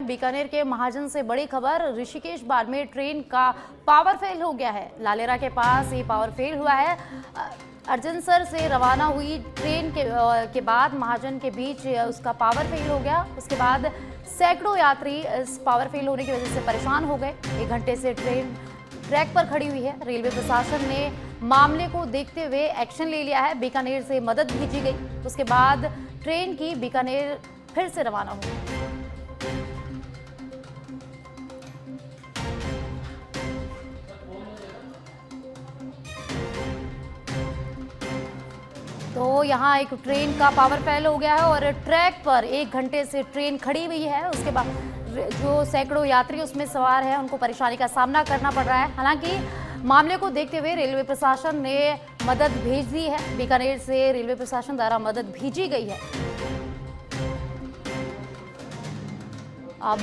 बीकानेर के महाजन से बड़ी खबर। ऋषिकेश बाड़मेर ट्रेन का पावर फेल हो गया है। लालेरा के पास ये पावर फेल हुआ है। अर्जनसर से रवाना हुई ट्रेन के बाद महाजन के बीच उसका पावर फेल हो गया। उसके बाद सैकड़ों यात्री इस पावर फेल होने की वजह से परेशान हो गए। 1 घंटे से ट्रेन ट्रैक पर खड़ी हुई है। रेलवे प्रशासन ने मामले को देखते हुए एक्शन ले लिया है। बीकानेर से मदद भेजी गई। उसके बाद ट्रेन की बीकानेर फिर से रवाना हुई। तो यहाँ एक ट्रेन का पावर फेल हो गया है और ट्रैक पर 1 घंटे से ट्रेन खड़ी हुई है। उसके बाद जो सैकड़ों यात्री उसमें सवार हैं उनको परेशानी का सामना करना पड़ रहा है। हालांकि मामले को देखते हुए रेलवे प्रशासन ने मदद भेज दी है। बीकानेर से रेलवे प्रशासन द्वारा मदद भेजी गई है। अब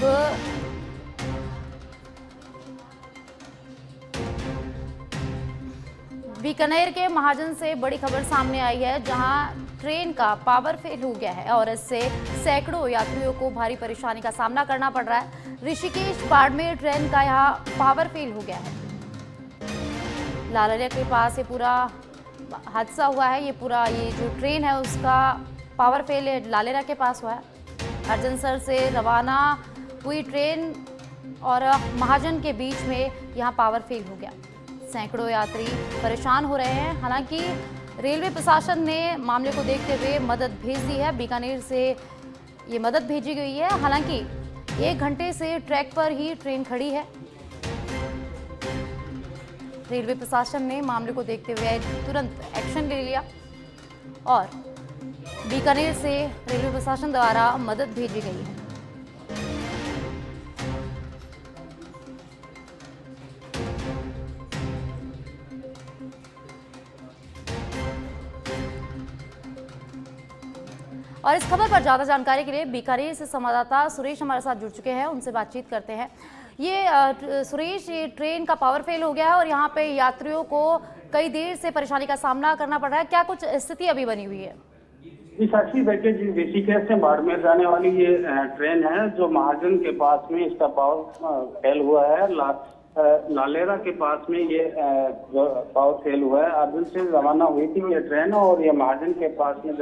बीकानेर के महाजन से बड़ी खबर सामने आई है, जहां ट्रेन का पावर फेल हो गया है और इससे सैकड़ों यात्रियों को भारी परेशानी का सामना करना पड़ रहा है। ऋषिकेश बाड़मेर ट्रेन का यहां पावर फेल हो गया है। लालेरा के पास ये पूरा हादसा हुआ है। ये जो ट्रेन है उसका पावर फेल लालेरा के पास हुआ है। अर्जनसर से रवाना हुई ट्रेन और महाजन के बीच में यहां पावर फेल हो गया। सैकड़ों यात्री परेशान हो रहे हैं। हालांकि रेलवे प्रशासन ने मामले को देखते हुए मदद भेज दी है। बीकानेर से ये मदद भेजी गई है। हालांकि 1 घंटे से ट्रैक पर ही ट्रेन खड़ी है। रेलवे प्रशासन ने मामले को देखते हुए तुरंत एक्शन ले लिया और बीकानेर से रेलवे प्रशासन द्वारा मदद भेजी गई है। और इस खबर पर ज्यादा जानकारी के लिए बीकानेर से संवाददाता सुरेश हमारे साथ जुड़ चुके हैं। उनसे बातचीत करते हैं। ये सुरेश, ये ट्रेन का पावर फेल हो गया है और यहाँ पे यात्रियों को कई देर से परेशानी का सामना करना पड़ रहा है। क्या कुछ स्थिति अभी बनी हुई है? जी साक्षी, देखिए ऋषिकेश से बाड़मेर जाने वाली ये ट्रेन है जो महाजन के पास में इसका पावर फेल हुआ है। लालेरा के पास में ये पावर फेल हुआ है। अर्जुन से रवाना हुई थी ये ट्रेन और ये महाजन के पास में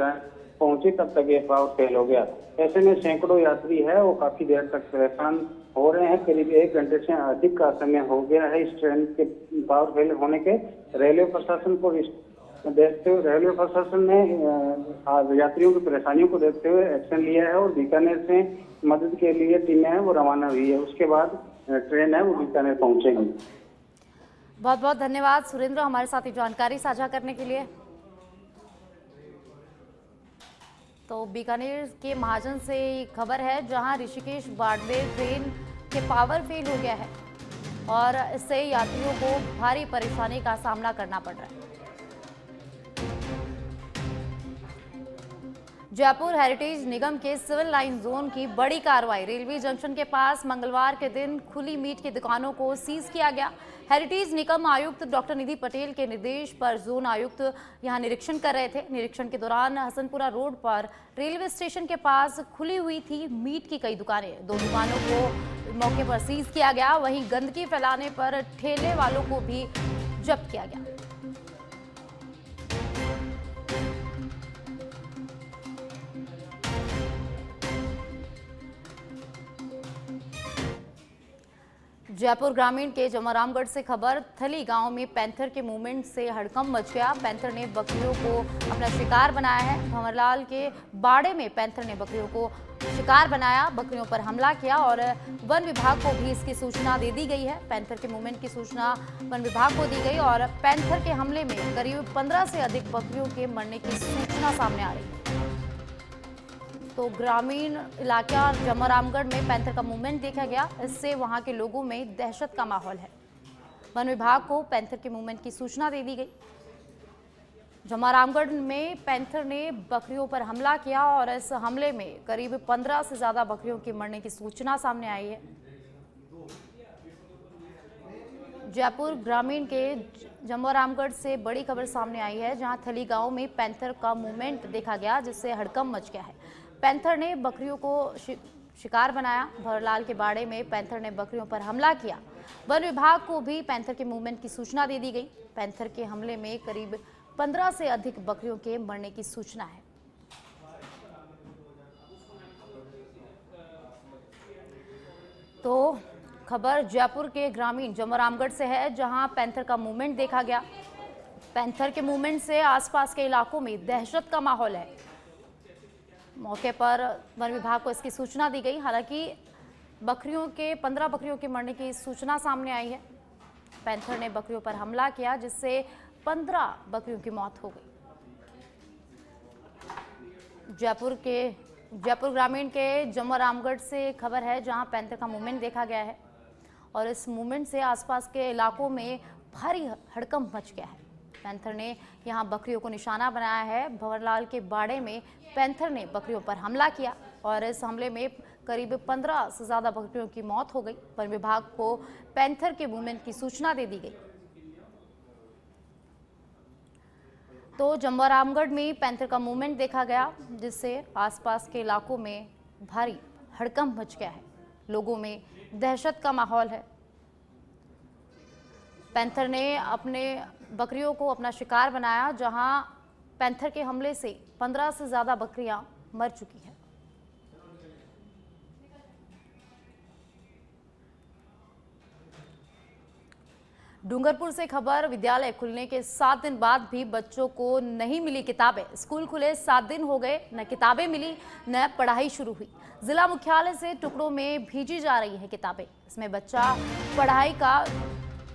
पहुंची तब तक ये पावर फेल हो गया। ऐसे में सैकड़ों यात्री है वो काफी देर तक परेशान हो रहे हैं। करीब 1 घंटे से अधिक का समय हो गया है इस ट्रेन के पावर फेल होने के। रेलवे प्रशासन को देखते हुए रेलवे प्रशासन ने यात्रियों की परेशानियों को देखते हुए एक्शन लिया है और बीकानेर से मदद के लिए टीमें हैं वो रवाना हुई है। उसके बाद ट्रेन है वो बीकानेर पहुंचेगी। बहुत बहुत धन्यवाद सुरेंद्र, हमारे साथ जानकारी साझा करने के लिए। तो बीकानेर के महाजन से खबर है, जहां ऋषिकेश बाड़मेर ट्रेन के पावर फेल हो गया है और इससे यात्रियों को भारी परेशानी का सामना करना पड़ रहा है। जयपुर हेरिटेज निगम के सिविल लाइन जोन की बड़ी कार्रवाई। रेलवे जंक्शन के पास मंगलवार के दिन खुली मीट की दुकानों को सीज किया गया। हेरिटेज निगम आयुक्त डॉक्टर निधि पटेल के निर्देश पर जोन आयुक्त यहां निरीक्षण कर रहे थे। निरीक्षण के दौरान हसनपुरा रोड पर रेलवे स्टेशन के पास खुली हुई थी मीट की कई दुकानें। 2 दुकानों को मौके पर सीज किया गया। वहीं गंदगी फैलाने पर ठेले वालों को भी जब्त किया गया। जयपुर ग्रामीण के जमरामगढ़ से खबर। थली गांव में पैंथर के मूवमेंट से हड़कंप मच गया। पैंथर ने बकरियों को अपना शिकार बनाया है। भंवरलाल के बाड़े में पैंथर ने बकरियों को शिकार बनाया, बकरियों पर हमला किया और वन विभाग को भी इसकी सूचना दे दी गई है। पैंथर के मूवमेंट की सूचना वन विभाग को दी गई और पैंथर के हमले में करीब 15 से अधिक बकरियों के मरने की सूचना सामने आ रही है। तो ग्रामीण इलाका जमरामगढ़ में पैंथर का मूवमेंट देखा गया। इससे वहां के लोगों में दहशत का माहौल है। वन विभाग को पैंथर के मूवमेंट की सूचना दे दी गई। जमरामगढ़ में पैंथर ने बकरियों पर हमला किया और इस हमले में करीब 15 से ज्यादा बकरियों के मरने की सूचना सामने आई है। जयपुर ग्रामीण के जमरामगढ़ से बड़ी खबर सामने आई है, जहां थली गांव में पैंथर का मूवमेंट देखा गया, जिससे हड़कंप मच गया है। पैंथर ने बकरियों को शिकार बनाया। भंवरलाल के बाड़े में पैंथर ने बकरियों पर हमला किया। वन विभाग को भी पैंथर के मूवमेंट की सूचना दे दी गई। पैंथर के हमले में करीब 15 से अधिक बकरियों के मरने की सूचना है। तो खबर जयपुर के ग्रामीण जमरामगढ़ से है, जहां पैंथर का मूवमेंट देखा गया। पैंथर के मूवमेंट से आसपास के इलाकों में दहशत का माहौल है। मौके पर वन विभाग को इसकी सूचना दी गई। हालांकि 15 बकरियों के मरने की सूचना सामने आई है। पैंथर ने बकरियों पर हमला किया, जिससे 15 बकरियों की मौत हो गई। जयपुर ग्रामीण के जमरामगढ़ से खबर है, जहां पैंथर का मूवमेंट देखा गया है और इस मूवमेंट से आसपास के इलाकों में भारी हड़कंप मच गया है। पैंथर ने यहां बकरियों को निशाना बनाया है। भंवरलाल के बाड़े में पैंथर ने बकरियों पर हमला किया और इस हमले में करीब 15 से ज़्यादा बकरियों की मौत हो गई। वन विभाग को पैंथर के मूवमेंट की सूचना दे दी गई। तो जमरामगढ़ में पैंथर का मूवमेंट देखा गया, जिससे आसपास के इलाकों में भारी हड़कंप मच गया है। लोगों में दहशत का माहौल है। पैंथर ने अपने बकरियों को अपना शिकार बनाया, जहां पैंथर के हमले से 15 से ज़्यादा बकरियां मर चुकी हैं। डूंगरपुर से खबर, विद्यालय खुलने के 7 दिन बाद भी बच्चों को नहीं मिली किताबें। स्कूल खुले 7 दिन हो गए, न किताबें मिली न पढ़ाई शुरू हुई। जिला मुख्यालय से टुकड़ों में भेजी जा रही है किताबें। इसमें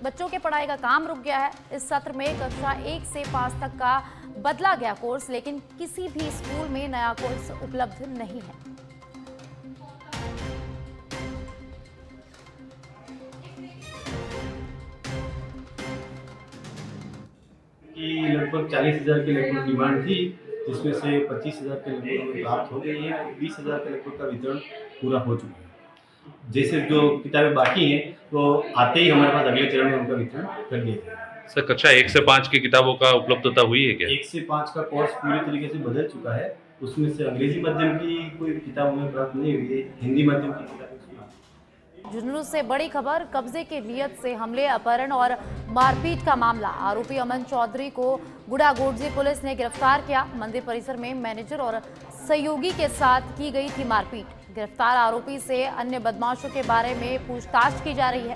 बच्चों के पढ़ाई का काम रुक गया है। इस सत्र में कक्षा 1 से 5 तक का बदला गया कोर्स, लेकिन किसी भी स्कूल में नया कोर्स उपलब्ध नहीं है। लगभग 40,000 की लगभग डिमांड थी, जिसमें से 25,000 के लगभग प्राप्त हो गई है और 20,000 के लगभग का वितरण पूरा हो चुका है। जैसे जो किताबें बाकी हैं तो आते ही हमारे पास अगले चरण में उनका वितरण कर दिया जाएगा। सर, कक्षा 1 से 5 की किताबों का उपलब्धता हुई है क्या? 1 से 5 का कोर्स पूरी तरीके से बदल चुका है। उसमें से अंग्रेजी माध्यम की कोई किताब हमें प्राप्त नहीं हुई है, हिंदी माध्यम की किताबें। झुंझुनू से बड़ी खबर, कब्जे की नियत से हमले, अपहरण और मारपीट का मामला। आरोपी अमन चौधरी को गुड़ागोड़जी पुलिस ने गिरफ्तार किया। मंदिर परिसर में मैनेजर और सहयोगी के साथ की गई थी मारपीट। गिरफ्तार आरोपी से अन्य बदमाशों के बारे में पूछताछ की जा रही है।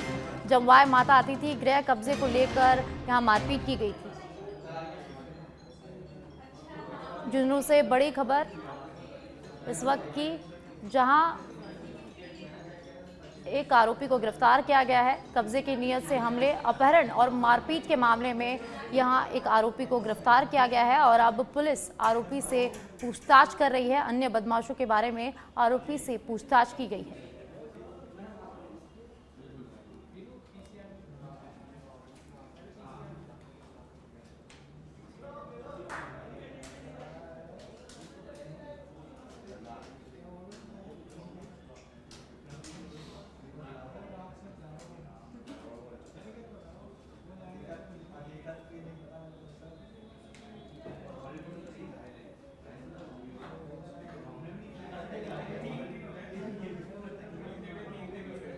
जमवाय माता अतिथि गृह कब्जे को लेकर यहां मारपीट की गई थी। झुंझुनू से बड़ी खबर इस वक्त की, जहां एक आरोपी को गिरफ्तार किया गया है। कब्जे की नीयत से हमले, अपहरण और मारपीट के मामले में यहां एक आरोपी को गिरफ्तार किया गया है और अब पुलिस आरोपी से पूछताछ कर रही है। अन्य बदमाशों के बारे में आरोपी से पूछताछ की गई है।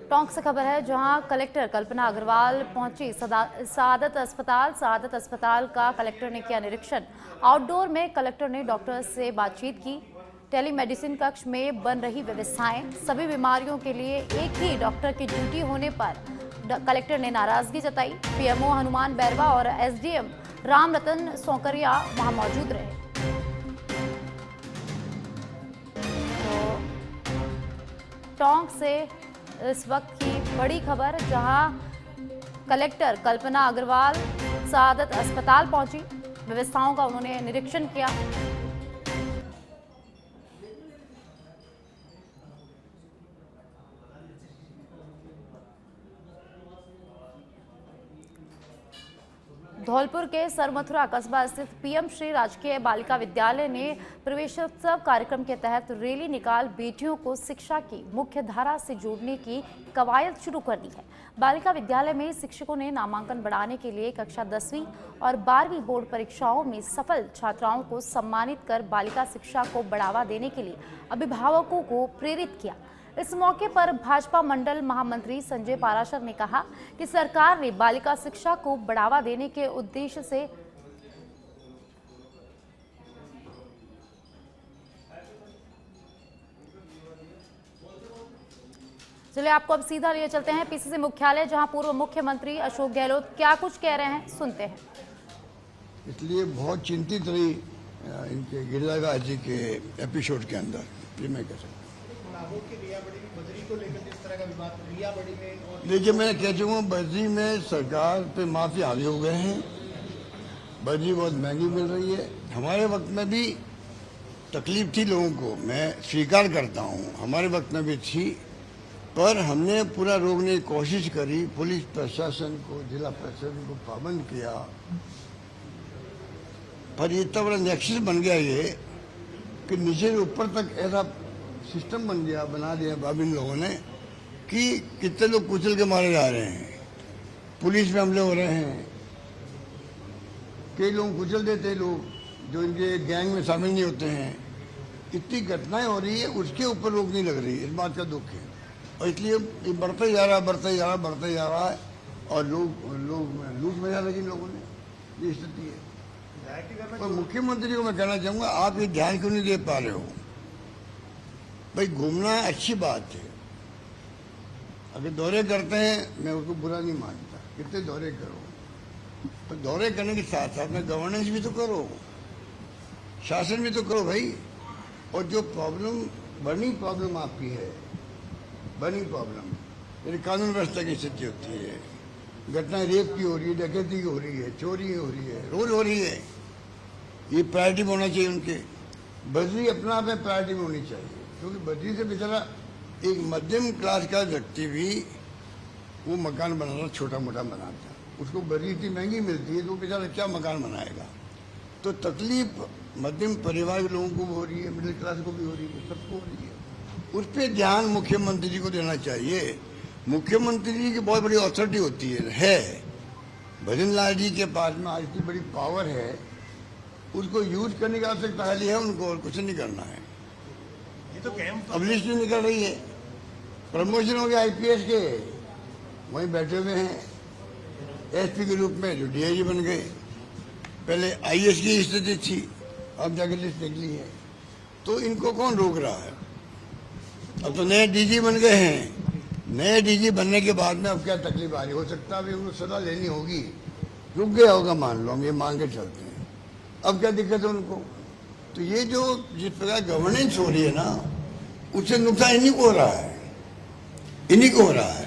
टोंक से खबर है, जहां कलेक्टर कल्पना अग्रवाल पहुंची सआदत अस्पताल का कलेक्टर ने किया निरीक्षण। आउटडोर में कलेक्टर ने डॉक्टर से बातचीत की। टेलीमेडिसिन कक्ष में बन रही व्यवस्थाएं, सभी बीमारियों के लिए एक ही डॉक्टर की ड्यूटी होने पर कलेक्टर ने नाराजगी जताई। पीएमओ हनुमान बैरवा और एसडीएम रामरतन सौकरिया वहां मौजूद रहे। तो टोंक से इस वक्त की बड़ी खबर, जहां कलेक्टर कल्पना अग्रवाल सआदत अस्पताल पहुंची। व्यवस्थाओं का उन्होंने निरीक्षण किया। धौलपुर के सरमथुरा कस्बा स्थित पीएम श्री राजकीय बालिका विद्यालय ने प्रवेशोत्सव कार्यक्रम के तहत रैली निकाल बेटियों को शिक्षा की मुख्य धारा से जोड़ने की कवायद शुरू कर दी है। बालिका विद्यालय में शिक्षकों ने नामांकन बढ़ाने के लिए कक्षा 10वीं और 12वीं बोर्ड परीक्षाओं में सफल छात्राओं को सम्मानित कर बालिका शिक्षा को बढ़ावा देने के लिए अभिभावकों को प्रेरित किया। इस मौके पर भाजपा मंडल महामंत्री संजय पाराशर ने कहा कि सरकार ने बालिका शिक्षा को बढ़ावा देने के उद्देश्य से चलिए आपको अब सीधा लिए चलते हैं पीसीसी मुख्यालय, जहां पूर्व मुख्यमंत्री अशोक गहलोत क्या कुछ कह रहे हैं, सुनते हैं। इसलिए बहुत चिंतित रही इनके गिरिराज जी के एपिसोड के अंदर, ये मैं कह सकता हूँ। देखिए मैं कह चुका हूँ, बद्री में सरकार पे माफी हावी हो गए हैं, बद्री बहुत महंगी मिल रही है। हमारे वक्त में भी तकलीफ थी लोगों को, मैं स्वीकार करता हूँ, हमारे वक्त में भी थी, पर हमने पूरा रोकने की कोशिश करी। पुलिस प्रशासन को, जिला प्रशासन को पाबंद किया, पर ये इतना बड़ा नेक्सस बन गया ये कि नीचे से ऊपर तक ऐसा सिस्टम बना दिया इन लोगों ने कि कितने लोग कुचल के मारे जा रहे हैं, पुलिस पे हमले हो रहे हैं, कई लोग कुचल देते हैं, लोग जो इनके गैंग में शामिल नहीं होते हैं। इतनी घटनाएं हो रही है, उसके ऊपर रोक नहीं लग रही, इस बात का दुख है। और इसलिए ये बढ़ता ही जा रहा है और लोग लूट मचा लगी लोगों ने, ये स्थिति है। और मुख्यमंत्री को मैं कहना चाहूंगा, आप ये ध्यान क्यों नहीं दे पा रहे हो? भाई घूमना अच्छी बात है, अगर दौरे करते हैं मैं उसको बुरा नहीं मानता, कितने दौरे करो, पर दौरे करने के साथ साथ में गवर्नेंस भी तो करो, शासन भी तो करो भाई। और जो बर्निंग प्रॉब्लम आपकी है, बर्निंग प्रॉब्लम, यानी कानून व्यवस्था की स्थिति होती है, घटनाएं रेप की हो रही है, डकैती की हो रही है, चोरी हो रही है, रोज हो रही है, ये प्रायोरिटी में होना चाहिए उनके। बद्री अपना आप में प्रायोरिटी में होनी चाहिए, क्योंकि बद्री से बेचारा एक मध्यम क्लास का व्यक्ति भी वो मकान बनाना छोटा मोटा बनाता, उसको बद्री इतनी महंगी मिलती है तो वो बेचारा क्या मकान बनाएगा। तो तकलीफ मध्यम परिवार के लोगों को भी हो रही है, मिडिल क्लास को भी हो रही है, सबको हो रही है। उस पर ध्यान मुख्यमंत्री जी को देना चाहिए। मुख्यमंत्री जी की बहुत बड़ी अथॉरिटी होती है। भजन लाल जी के पास में आज इतनी बड़ी पावर है, उसको यूज करने की आवश्यकता खाली है उनको, और कुछ नहीं करना है। ये तो अब लिस्ट निकल रही है, प्रमोशन हो गया आईपीएस के, वहीं बैठे हुए हैं एसपी के रूप में, जो डीआईजी बन गए। पहले आईएएस की स्थिति थी, अब जाके लिस्ट निकली है, तो इनको कौन रोक रहा है? अब तो नए डीजी बन गए हैं, नए डीजी बनने के बाद में अब क्या तकलीफ आ रही, हो सकता है उनको सजा लेनी होगी, रुक गया होगा, मान लो हम ये मान के चलते हैं, अब क्या दिक्कत है उनको? तो ये जो जिस प्रकार गवर्नेंस हो रही है ना, उससे नुकसान इन्हीं को हो रहा है, इन्हीं को हो रहा है।